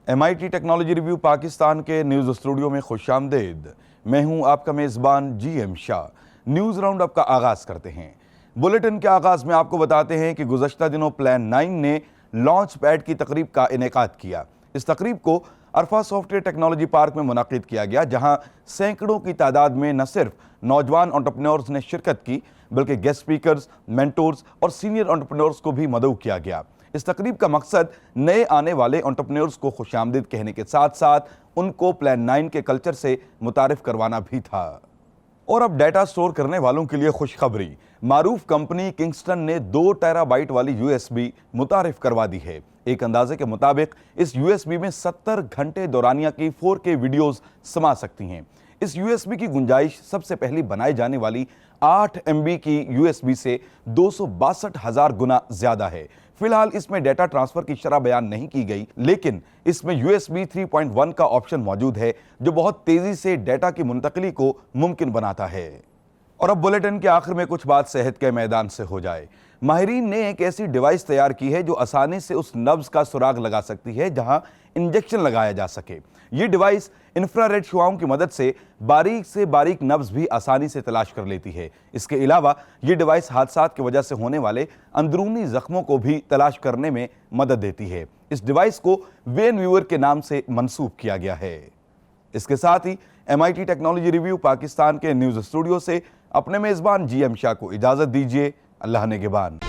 MIT technology review Pakistan के news studio में खुशामदीद। मैं हूं आपका मेज़बान GM Shah. News round up का आगाज़ करते हैं। बुलेटिन के आगाज़ में आपको बताते हैं कि गुज़श्ता दिनों प्लान 9 ने लॉन्च पैड की तकरीब का इनेकाद किया। इस तकरीब को अरफा सॉफ्टवेयर टेक्नोलॉजी पार्क में मुनाकिद किया गया, जहां सैकड़ों की तादाद में न सिर्फ नौजवान एंटरप्रेन्योर्स ने शिरकत की, बल्कि गेस्ट स्पीकर्स, मेंटोर्स और सीनियर एंटरप्रेन्योर्स को भी मदऊ किया गया। इस तकरीब का मकसद नए आने वाले एंटरप्रेन्योर्स को खुशामदीद कहने के साथ साथ उनको प्लान 9 के कल्चर से मुतारिफ करवाना भी था। और अब डाटा स्टोर करने वालों के लिए खुशखबरी। मारूफ कंपनी किंगस्टन ने 2 टेराबाइट वाली USB मुतारिफ करवा दी है। एक अंदाजे के मुताबिक इस USB में 70 घंटे दौरानिया की 4K वीडियोस समा सकती हैं। इस USB की गुंजाइश सबसे पहली बनाई जाने वाली 8 MB की USB से 262,000 गुना ज्यादा है। फिलहाल इसमें डाटा ट्रांसफर की शरह बयान नहीं की गई, लेकिन इसमें USB 3.1 का ऑप्शन मौजूद है, जो बहुत तेजी से डाटा की मुंतकली को मुमकिन बनाता है। और अब बुलेटिन के आखिर में कुछ बात सेहत के मैदान से हो जाए। माहिरीन ने एक ऐसी डिवाइस तैयार की है जो आसानी से उस नब्ज का सुराग लगा सकती है जहां इंजेक्शन लगाया जा सके। ये डिवाइस इंफ्रारेड शुआओं की मदद से बारीक नब्ज भी आसानी से तलाश कर लेती है। इसके अलावा ये डिवाइस हादसात की वजह से होने वाले अंदरूनी जख्मों को भी तलाश करने में मदद देती है। इस डिवाइस को वेन व्यूअर के नाम से मंसूब किया गया है। इसके साथ ही MIT टेक्नोलॉजी रिव्यू पाकिस्तान के न्यूज़ स्टूडियो से अपने मेज़बान GM शाह को इजाज़त दीजिए। अल्लाह निगहबान।